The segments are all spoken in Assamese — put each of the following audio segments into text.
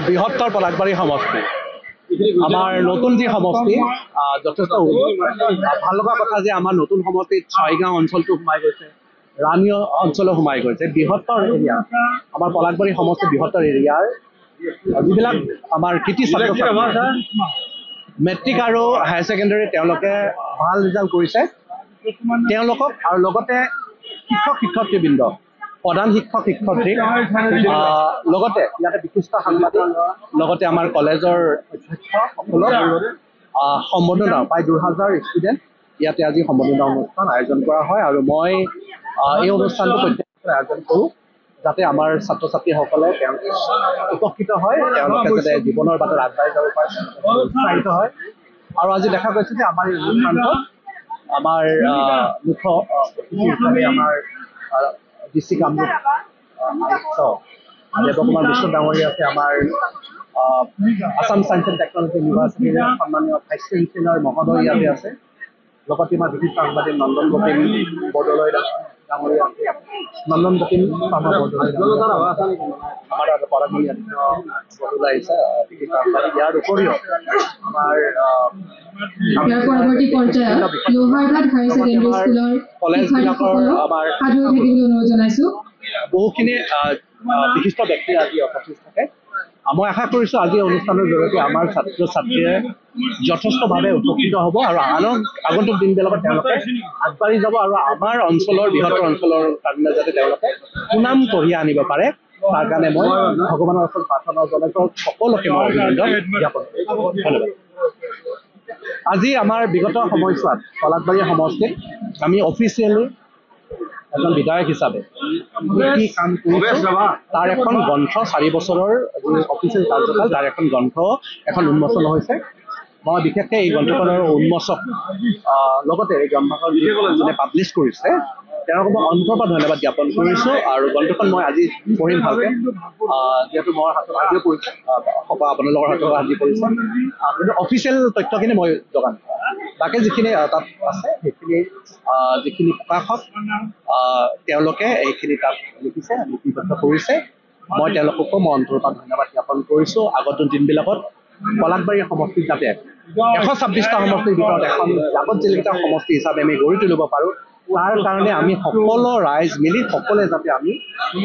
বৃহত্তৰ পলাশবাৰী সমষ্টি আমাৰ নতুন যি সমষ্টি যথেষ্ট ভাল লগা কথা যে আমাৰ নতুন সমষ্টিত ছয়গাঁও অঞ্চলটো সোমাই গৈছে, ৰাণী অঞ্চলো সোমাই গৈছে। বৃহত্তৰ এৰিয়া আমাৰ পলাশবাৰী সমষ্টি বৃহত্তৰ এৰিয়াৰ যিবিলাক আমাৰ কৃতি ছাত্ৰ মেট্ৰিক আৰু হায়াৰ ছেকেণ্ডেৰী তেওঁলোকে ভাল ৰিজাল্ট কৰিছে, তেওঁলোকক আৰু লগতে শিক্ষক শিক্ষয়িত্ৰীবৃন্দ, প্ৰধান শিক্ষক শিক্ষয়িত্ৰী, লগতে ইয়াতে বিশিষ্ট সাংবাদিক, লগতে আমাৰ কলেজৰ অধ্যক্ষসকলক সম্বৰ্ধনা প্ৰায় ২০০০ ষ্টুডেণ্ট ইয়াতে আজি সম্বৰ্ধনা অনুষ্ঠান আয়োজন কৰা হয়। আৰু মই এই অনুষ্ঠানটো প্ৰত্যেকৰে আয়োজন কৰোঁ যাতে আমাৰ ছাত্ৰ ছাত্ৰীসকলে তেওঁলোকে উপকৃত হয়, তেওঁলোকে যাতে জীৱনৰ বাটত আগবাঢ়ি যাব পাৰে, উৎসাহিত হয়। আৰু আজি দেখা গৈছে যে আমাৰ এই অনুষ্ঠানটোত আমাৰ মুখ্য অতিথি হিচাপে আমাৰ ডিষ্ট্ৰিক্ট কামৰূপ আয়ুক্ত দেৱকুমাৰ মিশ্ৰ ডাঙৰীয়া আছে, আমাৰ আসাম ছায়েন্স এণ্ড টেকনলজি ইউনিভাৰ্চিটিৰ সন্মানীয় ভাইচ চেঞ্চেলৰ মহোদয় ইয়াতে আছে, লগতে আমাৰ বিশিষ্ট সাংবাদিক নন্দন গতিম বৰদলৈ ডাঙৰীয়া আছে, নন্দন গতিম শৰ্মা বৰদলৈ আমাৰ পৰাগমণি বৰদলৈ আহিছে বিশিষ্ট সাংবাদিক। ইয়াৰ উপৰিও আমাৰ কলেজবিলাকৰ আমাৰ বহুখিনি বিশিষ্ট ব্যক্তি আজি উপস্থিত থাকে। মই আশা কৰিছোঁ আজি অনুষ্ঠানৰ জৰিয়তে আমাৰ ছাত্ৰ ছাত্ৰীয়ে যথেষ্টভাৱে উপকৃত হ'ব আৰু আগন্তুক দিনবিলাকত তেওঁলোকে আগবাঢ়ি যাব আৰু আমাৰ অঞ্চলৰ বৃহত্তৰ অঞ্চলৰ কাৰণে যাতে তেওঁলোকে সুনাম কঢ়িয়াই আনিব পাৰে, তাৰ কাৰণে মই ভগৱানৰ ওচৰত প্ৰাৰ্থনা জনাইছোঁ। সকলোকে মই অভিনন্দন জ্ঞাপন কৰিছোঁ। ধন্যবাদ। আজি আমাৰ বিগত সময়ছোৱাত পলাশবাৰী সমষ্টিত আমি অফিচিয়েলি এজন বিধায়ক হিচাপে কি কাম কৰিছোঁ তাৰ এখন গ্ৰন্থ, ৪ বছৰৰ যি অফিচিয়েল কাৰ্যকাল তাৰ এখন গ্ৰন্থ এখন উন্মোচন হৈছে। মই বিশেষকৈ এই গ্ৰন্থখনৰ উন্মোচক লগতে এই গ্ৰন্থখন যোনে পাব্লিছ কৰিছে তেওঁলোকক মই অন্তৰৰ পৰা ধন্যবাদ জ্ঞাপন কৰিছোঁ। আৰু গ্ৰন্থখন মই আজি পঢ়িম ভালকৈ, যিহেতু মোৰ হাতত আজিও পৰিছে, আপোনালোকৰ হাতত আজি পৰিছে, কিন্তু অফিচিয়েল তথ্যখিনি মই যোগান বাকী যিখিনি তাত আছে সেইখিনি যিখিনি প্ৰকাশক তেওঁলোকে এইখিনি তাত লিখিছে, লিপিবদ্ধ কৰিছে। মই তেওঁলোককো মই অন্তৰৰ পৰা ধন্যবাদ জ্ঞাপন কৰিছোঁ। আগন্তুক দিনবিলাকত পলাশবাৰী সমষ্টিত যাতে ১২৬টা সমষ্টিৰ ভিতৰত এখন জাকত জিলিকা সমষ্টি হিচাপে আমি গঢ়ি তুলিব পাৰোঁ, তাৰ কাৰণে আমি সকলো ৰাইজ মিলি সকলোৱে যাতে আমি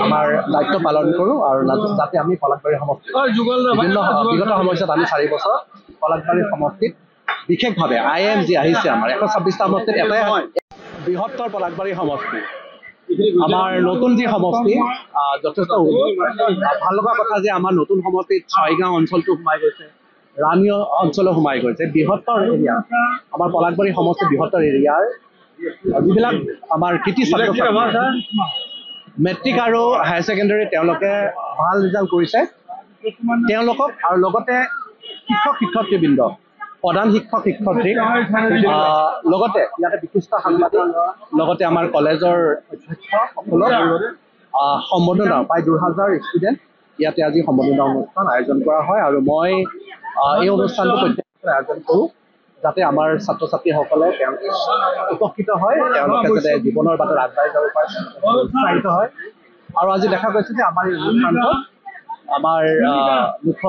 আমাৰ দায়িত্ব পালন কৰোঁ আৰু যাতে আমি পলাশবাৰী সমষ্টিত বিভিন্ন বিগত সময়ছোৱাত আমি ৪ বছৰ পলাশবাৰী সমষ্টিত বিশেষভাৱে IIM যি আহিছে আমাৰ ১২৬টা সমষ্টিত এটাই বৃহত্তৰ পলাশবাৰী সমষ্টি আমাৰ নতুন যি সমষ্টি যথেষ্ট ভাল লগা কথা যে আমাৰ নতুন সমষ্টিত ছয়গাঁও অঞ্চলটো সোমাই গৈছে, ৰাণী অঞ্চলো সোমাই গৈছে। বৃহত্তৰ এৰিয়া আমাৰ পলাশবাৰী সমষ্টি বৃহত্তৰ এৰিয়াৰ যিবিলাক আমাৰ কৃতি ছাত্ৰ মেট্ৰিক আৰু হায়াৰ ছেকেণ্ডেৰী তেওঁলোকে ভাল ৰিজাল্ট কৰিছে, তেওঁলোকক আৰু লগতে শিক্ষক শিক্ষয়িত্ৰীবৃন্দ, প্ৰধান শিক্ষক শিক্ষয়িত্ৰী, লগতে ইয়াতে বিশিষ্ট সাংবাদিক, লগতে আমাৰ কলেজৰ অধ্যক্ষসকলক সম্বৰ্ধনা প্ৰায় ২০০০ ষ্টুডেণ্ট ইয়াতে আজি সম্বৰ্ধনা অনুষ্ঠান আয়োজন কৰা হয়। আৰু মই এই অনুষ্ঠানটো প্ৰত্যেকৰে আয়োজন কৰোঁ যাতে আমাৰ ছাত্ৰ ছাত্ৰীসকলে তেওঁলোকে উপকৃত হয়, তেওঁলোকে যাতে জীৱনৰ বাটত আগবাঢ়ি যাব পাৰে, উৎসাহিত হয়। আৰু আজি দেখা গৈছে যে আমাৰ এই অনুষ্ঠানটোত আমাৰ মুখ্য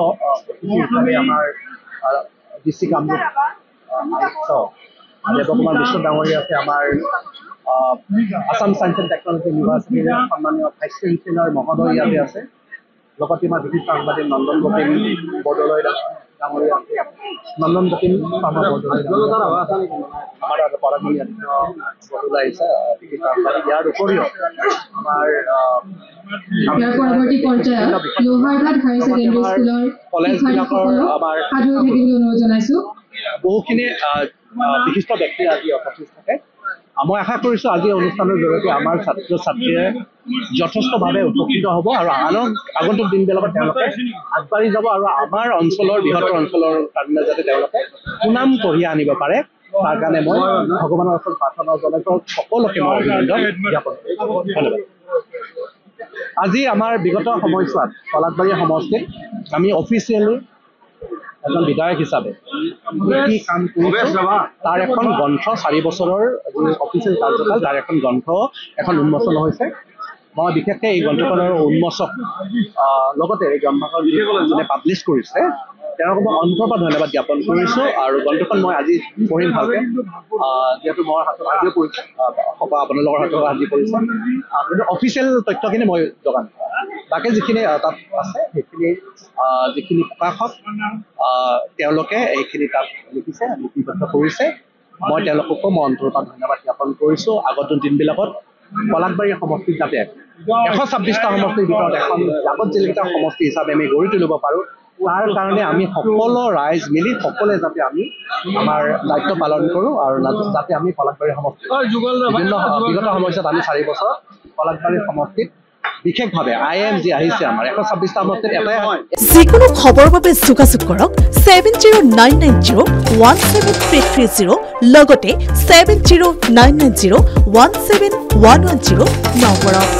অতিথি হিচাপে আমাৰ ডিষ্ট্ৰিক্ট কামৰূপ আয়ুক্ত দেৱকুমাৰ মিশ্ৰ ডাঙৰীয়া আছে, আমাৰ আসাম ছায়েন্স এণ্ড টেকনলজি ইউনিভাৰ্চিটিৰ সন্মানীয় ভাইচ চেঞ্চেলৰ মহোদয় ইয়াতে আছে, লগতে আমাৰ বিশিষ্ট সাংবাদিক নন্দন গতিম বৰদলৈ ডাঙৰীয়া আছে, নন্দন গতিম শৰ্মা বৰদলৈ আমাৰ পৰাগমণি বৰদলৈ আহিছে বিশিষ্ট সাংবাদিক। ইয়াৰ উপৰিও আমাৰ কলেজবিলাকৰ আমাৰ বহুখিনি বিশিষ্ট ব্যক্তি আজি উপস্থিত থাকে। মই আশা কৰিছোঁ আজি অনুষ্ঠানৰ জৰিয়তে আমাৰ ছাত্ৰ ছাত্ৰীয়ে যথেষ্টভাৱে উপকৃত হ'ব আৰু আগন্তুক দিনবিলাকত তেওঁলোকে আগবাঢ়ি যাব আৰু আমাৰ অঞ্চলৰ বৃহত্তৰ অঞ্চলৰ কাৰণে যাতে তেওঁলোকে সুনাম কঢ়িয়াই আনিব পাৰে, তাৰ কাৰণে মই ভগৱানৰ ওচৰত প্ৰাৰ্থনা জনাইছোঁ। সকলোকে মই অভিনন্দন জ্ঞাপন কৰিছোঁ। ধন্যবাদ। আজি আমাৰ বিগত সময়ছোৱাত পলাশবাৰী সমষ্টিত আমি অফিচিয়েলি এজন বিধায়ক হিচাপে কি কাম কৰিছোঁ তাৰ এখন গ্ৰন্থ, ৪ বছৰৰ যি অফিচিয়েল কাৰ্যকাল তাৰ এখন গ্ৰন্থ এখন উন্মোচন হৈছে। মই বিশেষকৈ এই গ্ৰন্থখনৰ উন্মোচক লগতে এই গ্ৰন্থখন যোনে পাব্লিছ কৰিছে তেওঁক মই অন্তৰৰ পৰা ধন্যবাদ জ্ঞাপন কৰিছোঁ আৰু গ্ৰন্থখন মই আজি পঢ়িম ভালকৈ যিহেতু মোৰ হাতত আজিও পৰিছে আপোনালোকৰ হাতত আজি পৰিছে কিন্তু অফিচিয়েল তথ্যখিনি মই যোগান বাকী যিখিনি তাত আছে সেইখিনি যিখিনি প্ৰকাশক তেওঁলোকে এইখিনি তাত লিখিছে লিপিবদ্ধ কৰিছে মই তেওঁলোককো মই অন্তৰৰ পৰা ধন্যবাদ জ্ঞাপন কৰিছোঁ আগত দিনবিলাকত পলাশবাৰী সমষ্টিত যাতে 126টা সমষ্টিৰ ভিতৰত এখন জাকত জিলিকা সমষ্টি হিচাপে আমি গঢ়ি তুলিব পাৰোঁ তাৰ কাৰণে আমি সকলো ৰাইজ মিলি সকলোৱে যাতে আমি আমাৰ দায়িত্ব পালন কৰোঁ আৰু যাতে আমি পলাশবাৰী সমষ্টি বিভিন্ন বিগত সময়ছোৱাত আমি 4 বছৰ পলাশবাৰী সমষ্টিত বিশেষভাৱে IM যি আহিছে আমাৰ 126টা সমষ্টিত এটাই যিকোনো খবৰৰ বাবে যোগাযোগ কৰক 7099017330 লগতে 7099017110 নম্বৰত